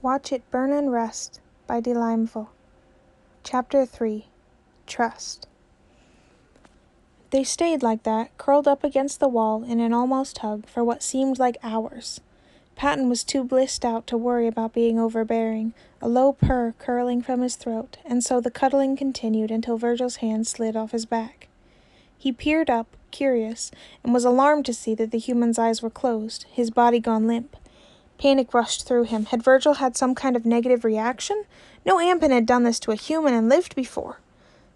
Watch It Burn and Rust by Delimeful. Chapter 3. Trust. They stayed like that, curled up against the wall in an almost hug for what seemed like hours. Patton was too blissed out to worry about being overbearing, a low purr curling from his throat, and so the cuddling continued until Virgil's hand slid off his back. He peered up, curious, and was alarmed to see that the human's eyes were closed, his body gone limp. Panic rushed through him. Had Virgil had some kind of negative reaction? No Ampin had done this to a human and lived before.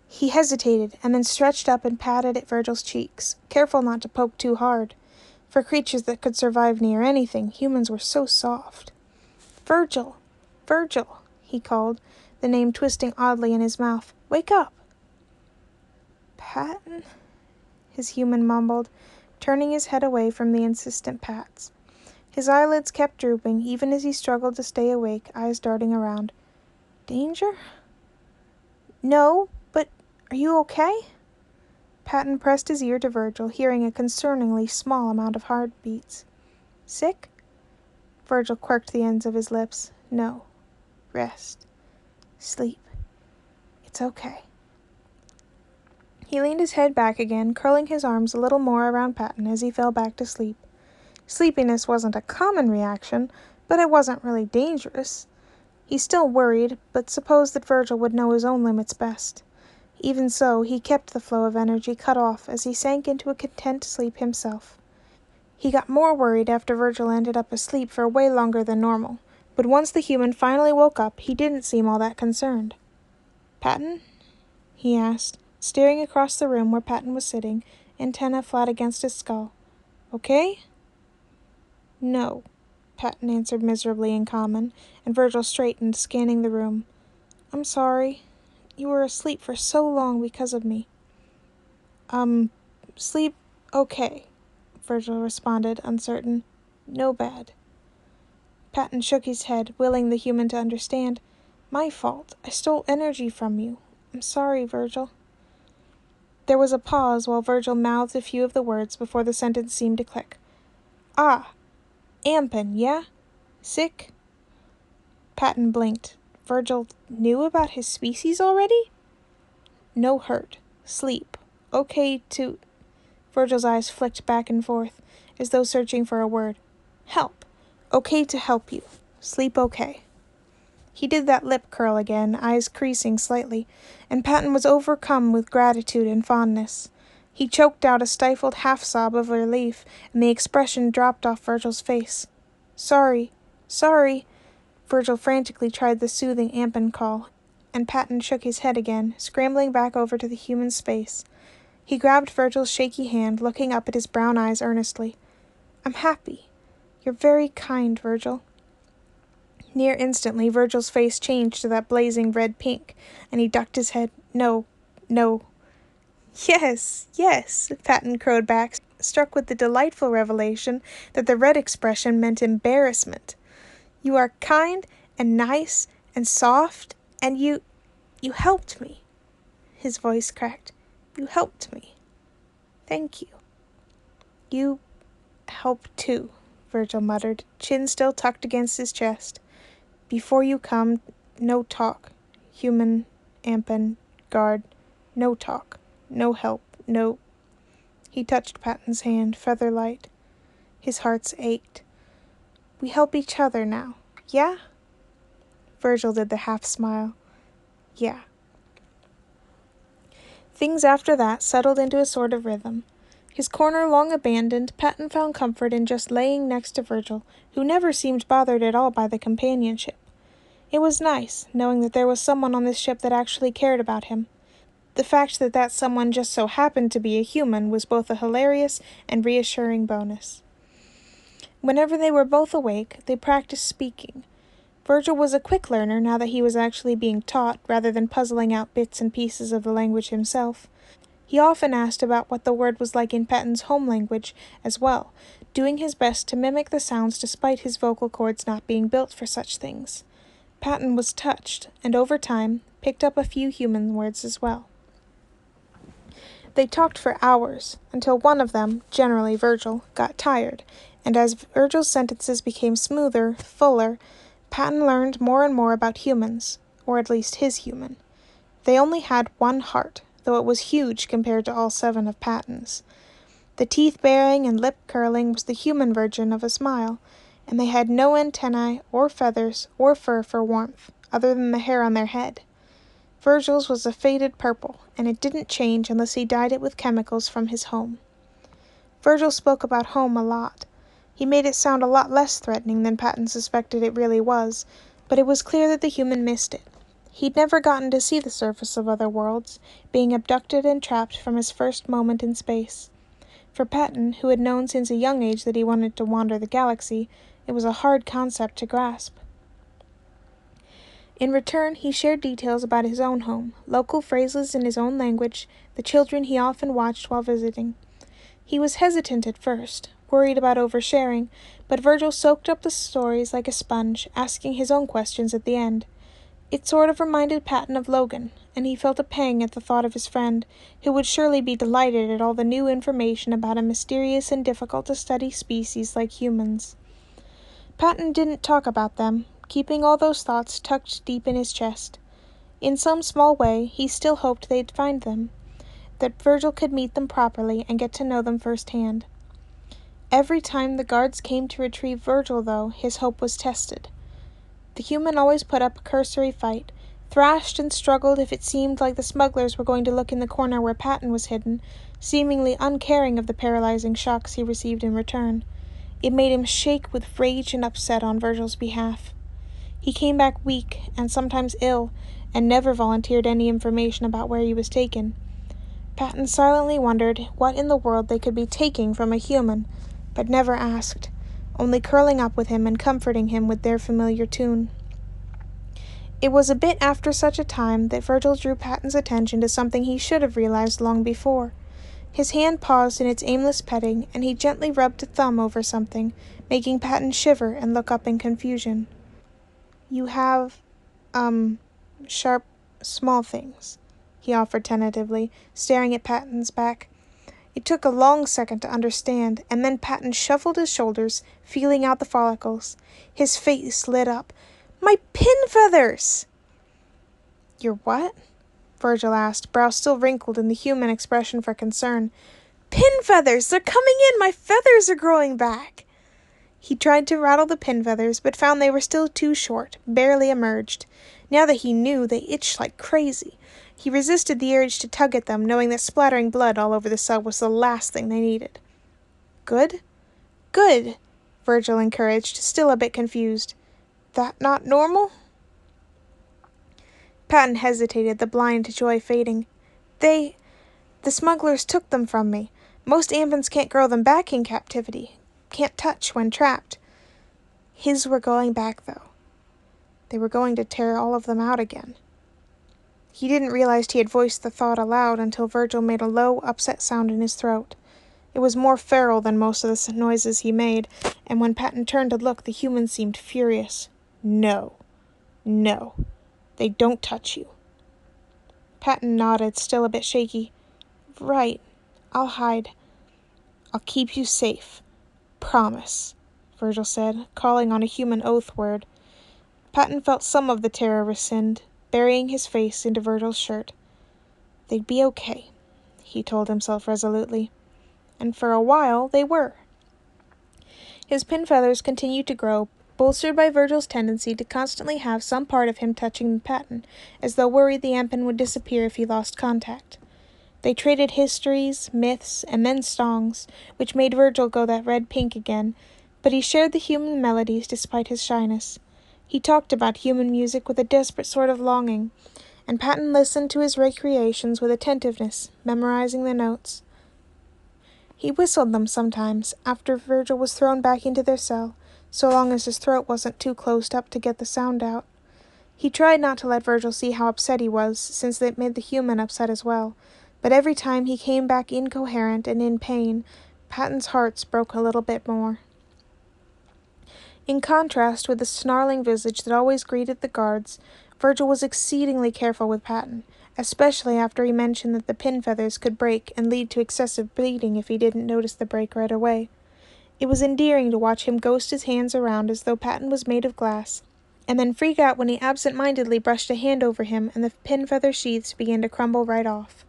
He hesitated, and then stretched up and patted at Virgil's cheeks, careful not to poke too hard. For creatures that could survive near anything, humans were so soft. "Virgil! Virgil!" he called, the name twisting oddly in his mouth. "Wake up!" "Patton?" his human mumbled, turning his head away from the insistent pats. His eyelids kept drooping, even as he struggled to stay awake, eyes darting around. "Danger?" "No, but are you okay?" Patton pressed his ear to Virgil, hearing a concerningly small amount of heartbeats. "Sick?" Virgil quirked the ends of his lips. "No. Rest. Sleep. It's okay." He leaned his head back again, curling his arms a little more around Patton as he fell back to sleep. Sleepiness wasn't a common reaction, but it wasn't really dangerous. He still worried, but supposed that Virgil would know his own limits best. Even so, he kept the flow of energy cut off as he sank into a content sleep himself. He got more worried after Virgil ended up asleep for way longer than normal, but once the human finally woke up, he didn't seem all that concerned. "Patton?" he asked, staring across the room where Patton was sitting, antenna flat against his skull. "Okay?" "No," Patton answered miserably in common, and Virgil straightened, scanning the room. "I'm sorry. You were asleep for so long because of me." Sleep okay," Virgil responded, uncertain. "No bad." Patton shook his head, willing the human to understand. "My fault. I stole energy from you. I'm sorry, Virgil." There was a pause while Virgil mouthed a few of the words before the sentence seemed to click. "Ah. Ampin, yeah? Sick?" Patton blinked. Virgil knew about his species already? "No hurt. Sleep. Okay to—" Virgil's eyes flicked back and forth, as though searching for a word. "Help. Okay to help you. Sleep okay." He did that lip curl again, eyes creasing slightly, and Patton was overcome with gratitude and fondness. He choked out a stifled half-sob of relief, and the expression dropped off Virgil's face. "Sorry. Sorry." Virgil frantically tried the soothing Ampin call, and Patton shook his head again, scrambling back over to the human space. He grabbed Virgil's shaky hand, looking up at his brown eyes earnestly. "I'm happy. You're very kind, Virgil." Near instantly, Virgil's face changed to that blazing red-pink, and he ducked his head. "No, no." "Yes, yes," Patton crowed back, struck with the delightful revelation that the red expression meant embarrassment. "You are kind and nice and soft, and you helped me." His voice cracked. "You helped me. Thank you." "You help too," Virgil muttered, chin still tucked against his chest. "Before you come, no talk. Human, Ampin, guard, no talk. No help, no—" He touched Patton's hand, feather light. His heart ached. "We help each other now, yeah?" Virgil did the half-smile. "Yeah." Things after that settled into a sort of rhythm. His corner long abandoned, Patton found comfort in just laying next to Virgil, who never seemed bothered at all by the companionship. It was nice, knowing that there was someone on this ship that actually cared about him. The fact that that someone just so happened to be a human was both a hilarious and reassuring bonus. Whenever they were both awake, they practiced speaking. Virgil was a quick learner now that he was actually being taught, rather than puzzling out bits and pieces of the language himself. He often asked about what the word was like in Patton's home language as well, doing his best to mimic the sounds despite his vocal cords not being built for such things. Patton was touched, and over time, picked up a few human words as well. They talked for hours, until one of them, generally Virgil, got tired, and as Virgil's sentences became smoother, fuller, Patton learned more and more about humans, or at least his human. They only had one heart, though it was huge compared to all 7 of Patton's. The teeth-baring and lip-curling was the human version of a smile, and they had no antennae or feathers or fur for warmth, other than the hair on their head. Virgil's was a faded purple, and it didn't change unless he dyed it with chemicals from his home. Virgil spoke about home a lot. He made it sound a lot less threatening than Patton suspected it really was, but it was clear that the human missed it. He'd never gotten to see the surface of other worlds, being abducted and trapped from his first moment in space. For Patton, who had known since a young age that he wanted to wander the galaxy, it was a hard concept to grasp. In return, he shared details about his own home, local phrases in his own language, the children he often watched while visiting. He was hesitant at first, worried about oversharing, but Virgil soaked up the stories like a sponge, asking his own questions at the end. It sort of reminded Patton of Logan, and he felt a pang at the thought of his friend, who would surely be delighted at all the new information about a mysterious and difficult-to-study species like humans. Patton didn't talk about them, keeping all those thoughts tucked deep in his chest. In some small way, he still hoped they'd find them, that Virgil could meet them properly and get to know them firsthand. Every time the guards came to retrieve Virgil, though, his hope was tested. The human always put up a cursory fight, thrashed and struggled if it seemed like the smugglers were going to look in the corner where Patton was hidden, seemingly uncaring of the paralyzing shocks he received in return. It made him shake with rage and upset on Virgil's behalf. He came back weak and sometimes ill, and never volunteered any information about where he was taken. Patton silently wondered what in the world they could be taking from a human, but never asked, only curling up with him and comforting him with their familiar tune. It was a bit after such a time that Virgil drew Patton's attention to something he should have realized long before. His hand paused in its aimless petting, and he gently rubbed a thumb over something, making Patton shiver and look up in confusion. "You have, sharp, small things," he offered tentatively, staring at Patton's back. It took a long second to understand, and then Patton shuffled his shoulders, feeling out the follicles. His face lit up. "My pin feathers!" "Your what?" Virgil asked, brow still wrinkled in the human expression for concern. "Pin feathers! They're coming in! My feathers are growing back!" He tried to rattle the pin feathers, but found they were still too short, barely emerged. Now that he knew, they itched like crazy. He resisted the urge to tug at them, knowing that splattering blood all over the cell was the last thing they needed. "Good? Good," Virgil encouraged, still a bit confused. "That not normal?" Patton hesitated, the blind joy fading. The smugglers took them from me. Most Ampans can't grow them back in captivity. Can't touch when trapped. His were going back, though. They were going to tear all of them out again. He didn't realize he had voiced the thought aloud until Virgil made a low, upset sound in his throat. It was more feral than most of the noises he made, and when Patton turned to look, the human seemed furious. "No. No. They don't touch you." Patton nodded, still a bit shaky. "Right. I'll hide. I'll keep you safe. Promise," Virgil said, calling on a human oath word. Patton felt some of the terror rescind, burying his face into Virgil's shirt. They'd be okay, he told himself resolutely. And for a while they were. His pin feathers continued to grow, bolstered by Virgil's tendency to constantly have some part of him touching Patton, as though worried the Ampan would disappear if he lost contact. They traded histories, myths, and then songs, which made Virgil go that red-pink again, but he shared the human melodies despite his shyness. He talked about human music with a desperate sort of longing, and Patton listened to his recreations with attentiveness, memorizing the notes. He whistled them sometimes, after Virgil was thrown back into their cell, so long as his throat wasn't too closed up to get the sound out. He tried not to let Virgil see how upset he was, since it made the human upset as well, but every time he came back incoherent and in pain, Patton's heart broke a little bit more. In contrast with the snarling visage that always greeted the guards, Virgil was exceedingly careful with Patton, especially after he mentioned that the pin feathers could break and lead to excessive bleeding if he didn't notice the break right away. It was endearing to watch him ghost his hands around as though Patton was made of glass. and then freak out when he absent-mindedly brushed a hand over him and the pin feather sheaths began to crumble right off.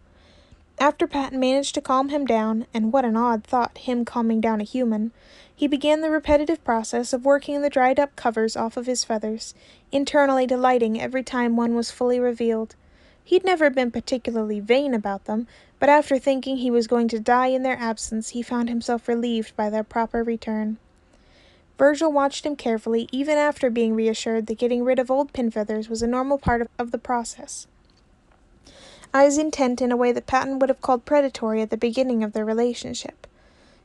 After Patton managed to calm him down, and what an odd thought, him calming down a human, he began the repetitive process of working the dried-up covers off of his feathers, internally delighting every time one was fully revealed. He'd never been particularly vain about them, but after thinking he was going to die in their absence, he found himself relieved by their proper return. Virgil watched him carefully, even after being reassured that getting rid of old pin feathers was a normal part of the process. Eyes intent in a way that Patton would have called predatory at the beginning of their relationship.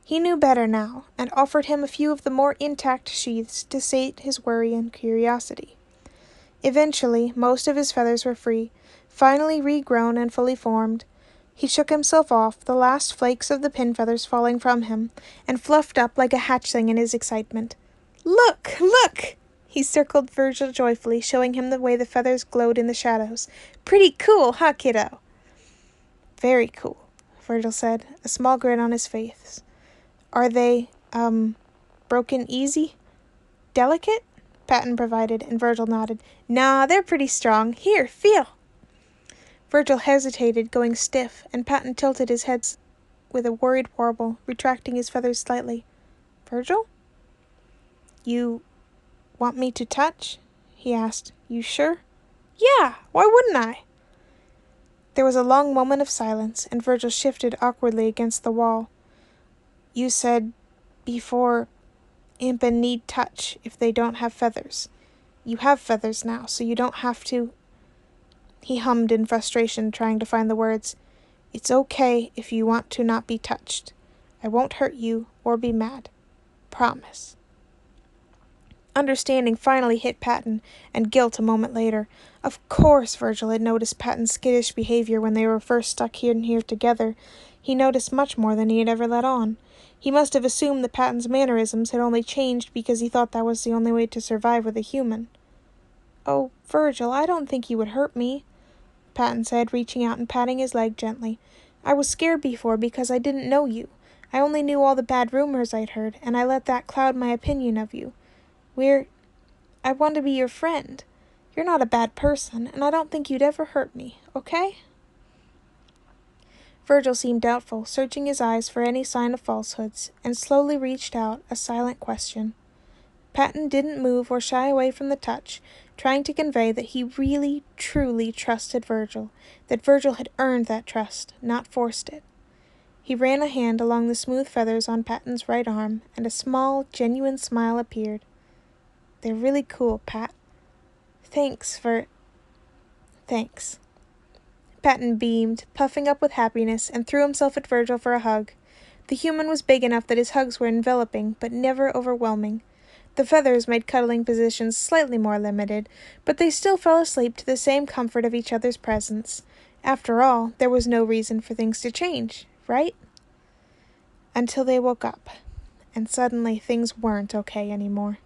He knew better now, and offered him a few of the more intact sheaths to sate his worry and curiosity. Eventually, most of his feathers were free, finally regrown and fully formed. He shook himself off, the last flakes of the pin feathers falling from him, and fluffed up like a hatchling in his excitement. "Look! Look!" He circled Virgil joyfully, showing him the way the feathers glowed in the shadows. "Pretty cool, huh, kiddo?" "Very cool," Virgil said, a small grin on his face. "Are they, broken easy? Delicate?" Patton provided, and Virgil nodded. "Nah, they're pretty strong. Here, feel." Virgil hesitated, going stiff, and Patton tilted his head with a worried warble, retracting his feathers slightly. "Virgil? You want me to touch?" he asked. "You sure?" "Yeah, why wouldn't I?" There was a long moment of silence, and Virgil shifted awkwardly against the wall. "You said before Impa need touch if they don't have feathers. You have feathers now, so you don't have to—" He hummed in frustration, trying to find the words. "It's okay if you want to not be touched. I won't hurt you or be mad. Promise." Understanding finally hit Patton, and guilt a moment later. Of course Virgil had noticed Patton's skittish behavior when they were first stuck here together. He noticed much more than he had ever let on. He must have assumed that Patton's mannerisms had only changed because he thought that was the only way to survive with a human. "Oh, Virgil, I don't think you would hurt me," Patton said, reaching out and patting his leg gently. "I was scared before because I didn't know you. I only knew all the bad rumors I'd heard, and I let that cloud my opinion of you. I want to be your friend. You're not a bad person, and I don't think you'd ever hurt me, okay?" Virgil seemed doubtful, searching his eyes for any sign of falsehoods, and slowly reached out a silent question. Patton didn't move or shy away from the touch, trying to convey that he really, truly trusted Virgil, that Virgil had earned that trust, not forced it. He ran a hand along the smooth feathers on Patton's right arm, and a small, genuine smile appeared. "They're really cool, Pat. Thanks. Patton beamed, puffing up with happiness, and threw himself at Virgil for a hug. The human was big enough that his hugs were enveloping, but never overwhelming. The feathers made cuddling positions slightly more limited, but they still fell asleep to the same comfort of each other's presence. After all, there was no reason for things to change, right? Until they woke up, and suddenly things weren't okay anymore.